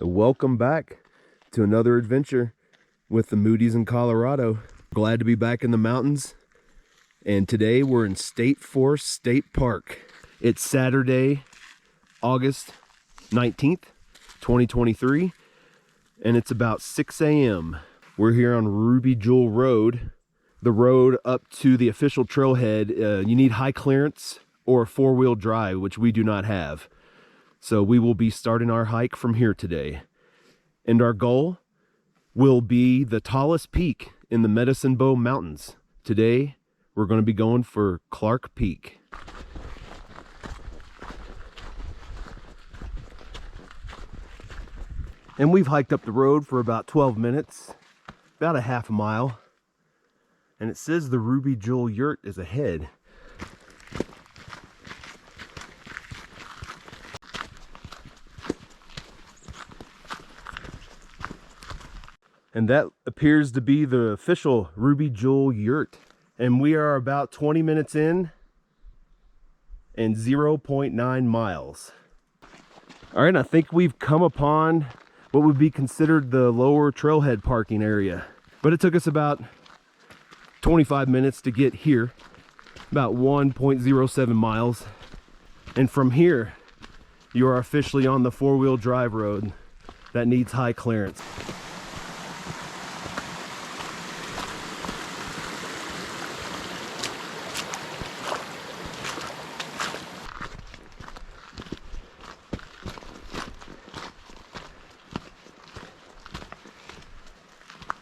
Welcome back to another adventure with the Moody's in Colorado. Glad to be back in the mountains, and today we're in State Forest State Park. It's Saturday, August 19th, 2023, and it's about 6 a.m. We're here on Ruby Jewel Road, the road up to the official trailhead. You need high clearance or a four-wheel drive, which we do not have. So we will be starting our hike from here today. And our goal will be the tallest peak in the Medicine Bow Mountains. Today, we're going to be going for Clark Peak. And we've hiked up the road for about 12 minutes, about a half a mile. And it says the Ruby Jewel Yurt is ahead. And that appears to be the official Ruby Jewel Yurt. And we are about 20 minutes in and 0.9 miles. All right, I think we've come upon what would be considered the lower trailhead parking area. But it took us about 25 minutes to get here, about 1.07 miles. And from here, you are officially on the four-wheel drive road that needs high clearance.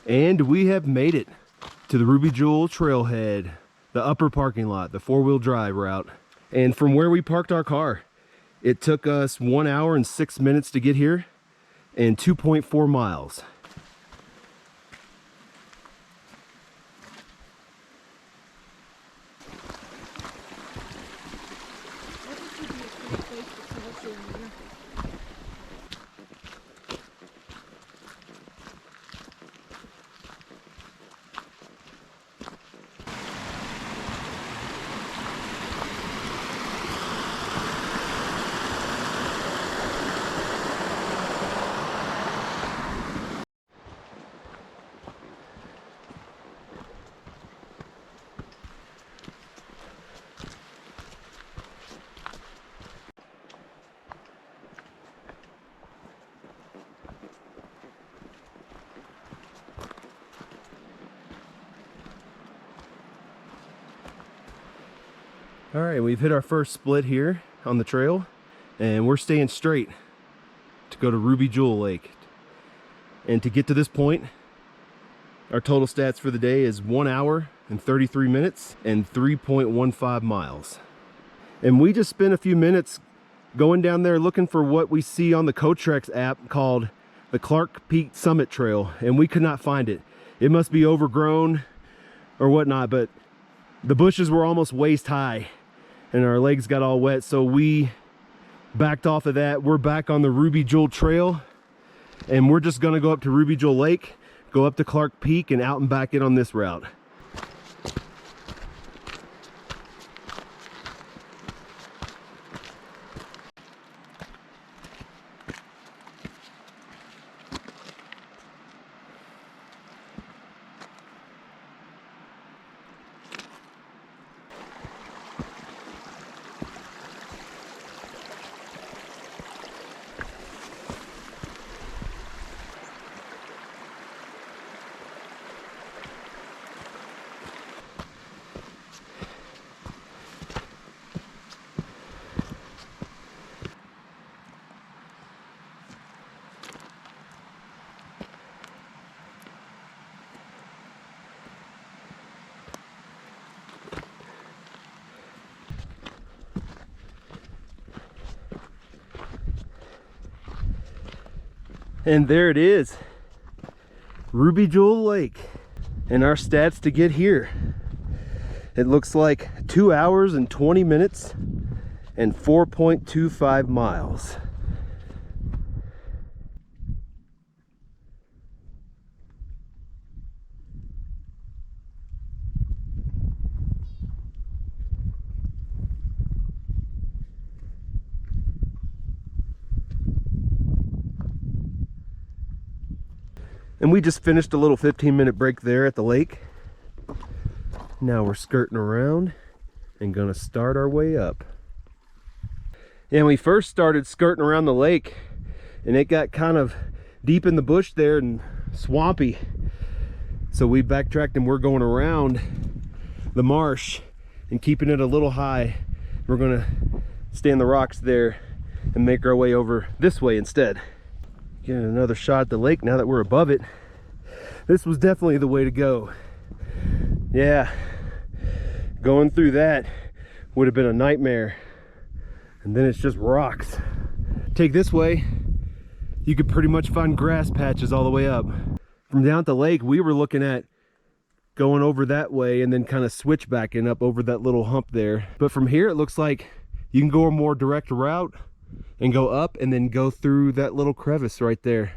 And we have made it to the Ruby Jewel Trailhead, the upper parking lot, the four-wheel drive route. And from where we parked our car, it took us 1 hour and 6 minutes to get here and 2.4 miles. All right, we've hit our first split here on the trail, and we're staying straight to go to Ruby Jewel Lake. And to get to this point, our total stats for the day is 1 hour and 33 minutes and 3.15 miles. And we just spent a few minutes going down there looking for what we see on the Cotrex app called the Clark Peak Summit Trail, and we could not find it. It must be overgrown or whatnot, but the bushes were almost waist high and our legs got all wet, so we backed off of that. We're back on the Ruby Jewel Trail, and we're just gonna go up to Ruby Jewel Lake, go up to Clark Peak, and out and back in on this route. And there it is, Ruby Jewel Lake. And our stats to get here, it looks like 2 hours and 20 minutes and 4.25 miles. And we just finished a little 15-minute break there at the lake. Now we're skirting around and gonna start our way up. And we first started skirting around the lake and it got kind of deep in the bush there and swampy. So we backtracked and we're going around the marsh and keeping it a little high. We're gonna stay in the rocks there and make our way over this way instead. Getting another shot at the lake now that we're above it. This was definitely the way to go. Yeah, going through that would have been a nightmare. And then it's just rocks. Take this way, you could pretty much find grass patches all the way up. From down at the lake, we were looking at going over that way and then kind of switchbacking up over that little hump there. But from here, it looks like you can go a more direct route and go up and then go through that little crevice right there.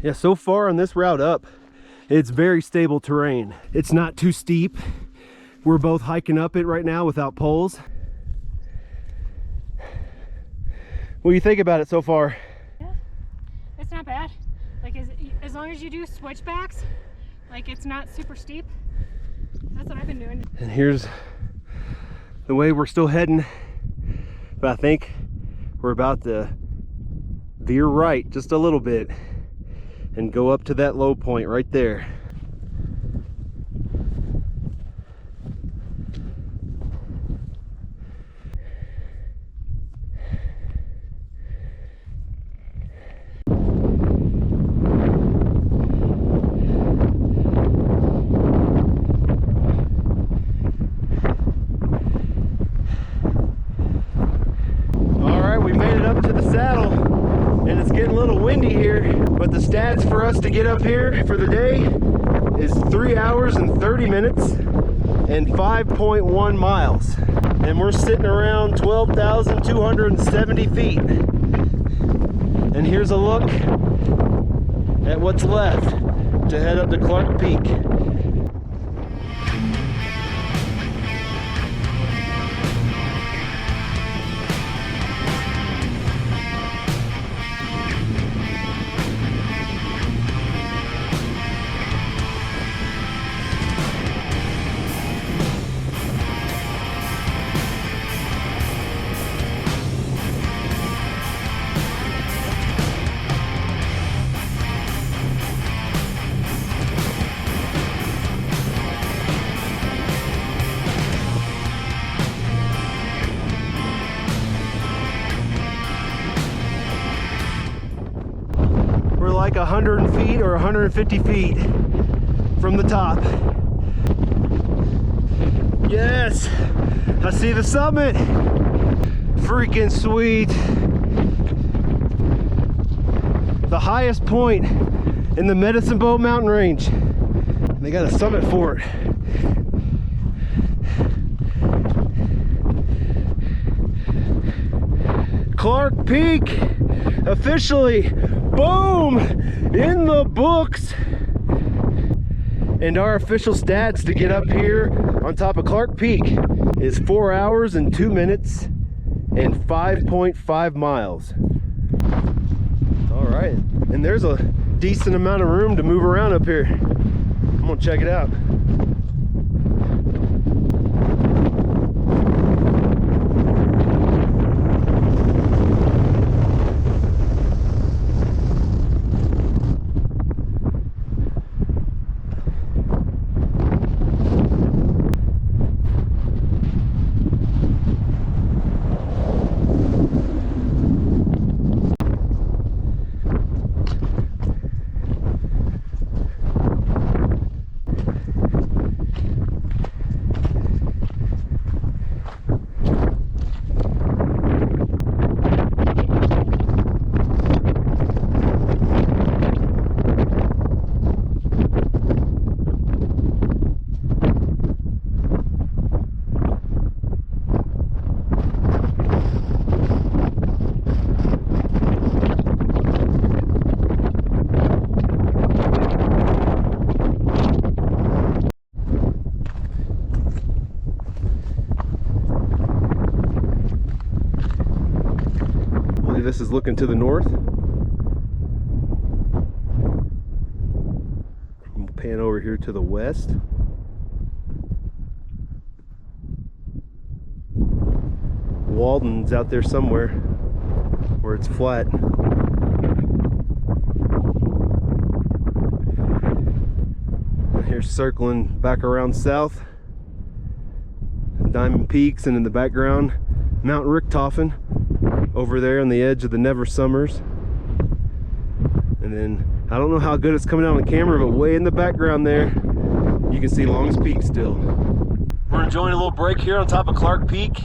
Yeah, so far on this route up, it's very stable terrain. It's not too steep. We're both hiking up it right now without poles. What do you think about it so far? Yeah, it's not bad. Like as long as you do switchbacks, like it's not super steep. That's what I've been doing. And here's the way we're still heading. But I think we're about to veer right just a little bit and go up to that low point right there. All right, we made it up to the saddle and it's getting a little windy here, but the stats for us to get up here for the day is 3 hours and 30 minutes and 5.1 miles. And we're sitting around 12,270 feet. And here's a look at what's left to head up to Clark Peak. Like 100 feet or 150 feet from the top. Yes, I see the summit. Freaking sweet. The highest point in the Medicine Bow mountain range. And they got a summit for it. Clark Peak, officially, boom, in the books. And our official stats to get up here on top of Clark Peak is 4 hours and 2 minutes and 5.5 miles. All right, and there's a decent amount of room to move around up here. I'm gonna check it out. This is looking to the north. We'll pan over here to the west. Walden's out there somewhere where it's flat. Here's circling back around south. Diamond Peaks, and in the background Mount Richthofen over there on the edge of the Never Summers. And then I don't know how good it's coming out on the camera, but way in the background there you can see Longs Peak still. We're enjoying a little break here on top of Clark Peak.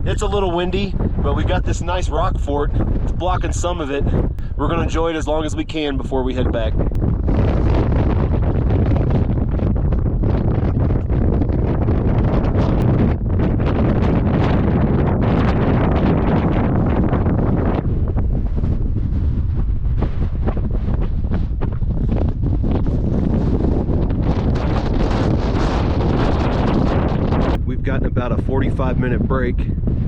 It's a little windy, but we got this nice rock fort. It's blocking some of it. We're gonna enjoy it as long as we can before we head back. Gotten about a 45-minute break.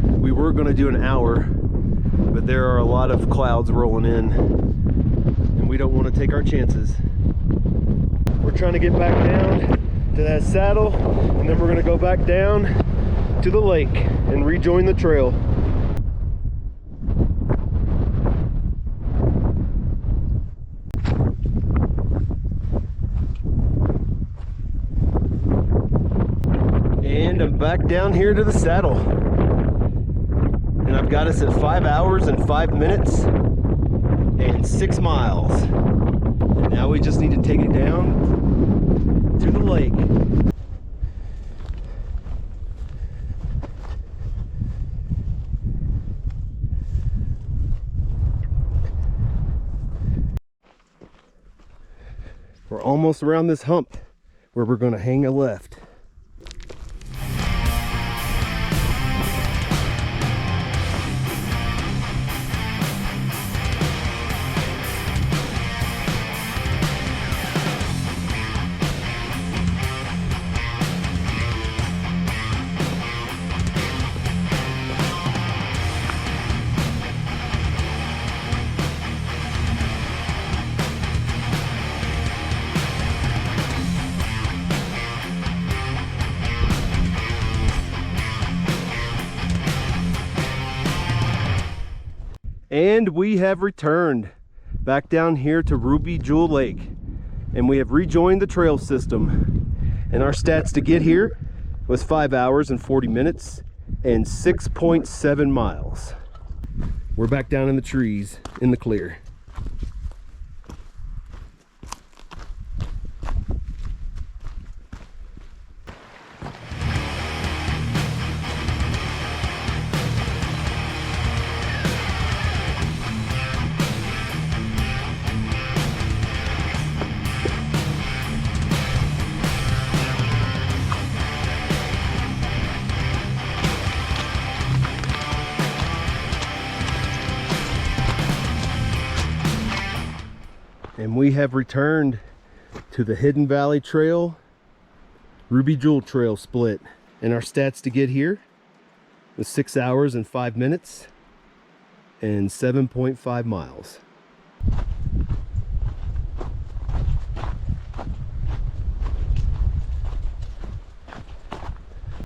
We were going to do an hour, but there are a lot of clouds rolling in and we don't want to take our chances. We're trying to get back down to that saddle, and then we're going to go back down to the lake and rejoin the trail. And I'm back down here to the saddle, and I've got us at 5 hours and 5 minutes and 6 miles. And now we just need to take it down to the lake. We're almost around this hump where we're going to hang a left. And we have returned back down here to Ruby Jewel Lake, and we have rejoined the trail system. And our stats to get here was 5 hours and 40 minutes and 6.7 miles. We're back down in the trees in the clear. And we have returned to the Hidden Valley Trail, Ruby Jewel Trail split. And our stats to get here was 6 hours and 5 minutes and 7.5 miles.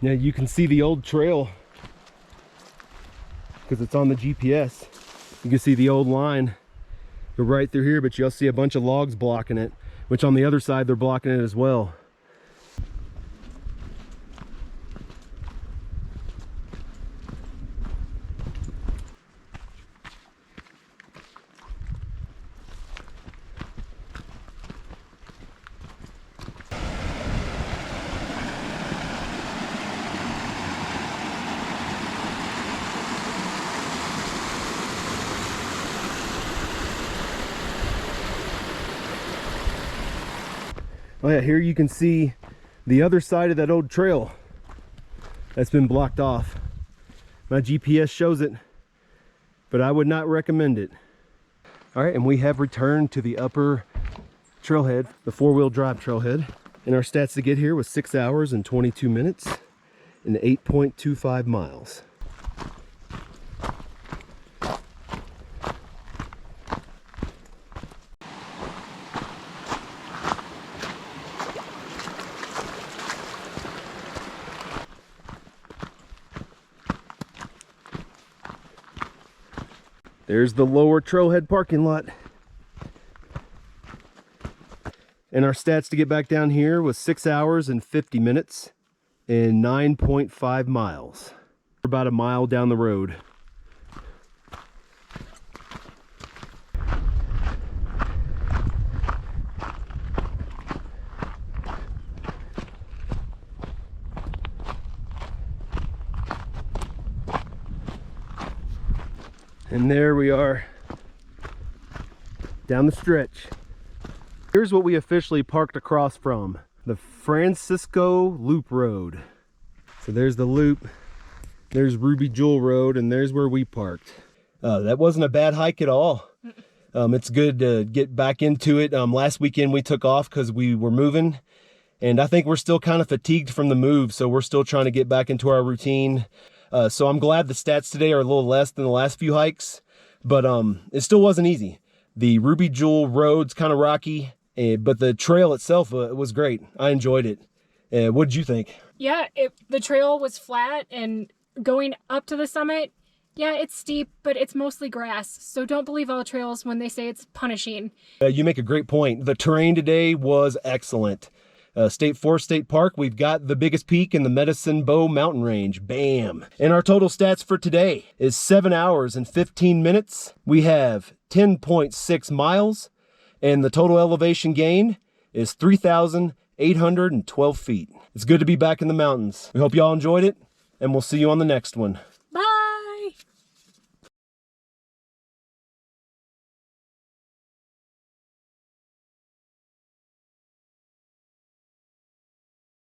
Now you can see the old trail because it's on the GPS. You can see the old line go right through here, but you'll see a bunch of logs blocking it, which on the other side they're blocking it as well. Oh yeah, here you can see the other side of that old trail that's been blocked off. My GPS shows it, but I would not recommend it. All right, and we have returned to the upper trailhead, the four-wheel drive trailhead. And our stats to get here was 6 hours and 22 minutes and 8.25 miles. There's the lower Trailhead parking lot. And our stats to get back down here was 6 hours and 50 minutes and 9.5 miles. We're about a mile down the road. And there we are down the stretch. Here's what we officially parked across from, the Francisco Loop Road. So there's the loop, there's Ruby Jewel Road, and there's where we parked. That wasn't a bad hike at all. It's good to get back into it. Last weekend we took off because we were moving, and I think we're still kind of fatigued from the move, so we're still trying to get back into our routine. So I'm glad the stats today are a little less than the last few hikes, but it still wasn't easy. The Ruby Jewel Road's kind of rocky, but the trail itself was great. I enjoyed it. What did you think? Yeah, the trail was flat, and going up to the summit, yeah, it's steep, but it's mostly grass. So don't believe all trails when they say it's punishing. You make a great point. The terrain today was excellent. State Forest State Park, we've got the biggest peak in the Medicine Bow Mountain Range. Bam! And our total stats for today is 7 hours and 15 minutes. We have 10.6 miles, and the total elevation gain is 3,812 feet. It's good to be back in the mountains. We hope y'all enjoyed it, and we'll see you on the next one.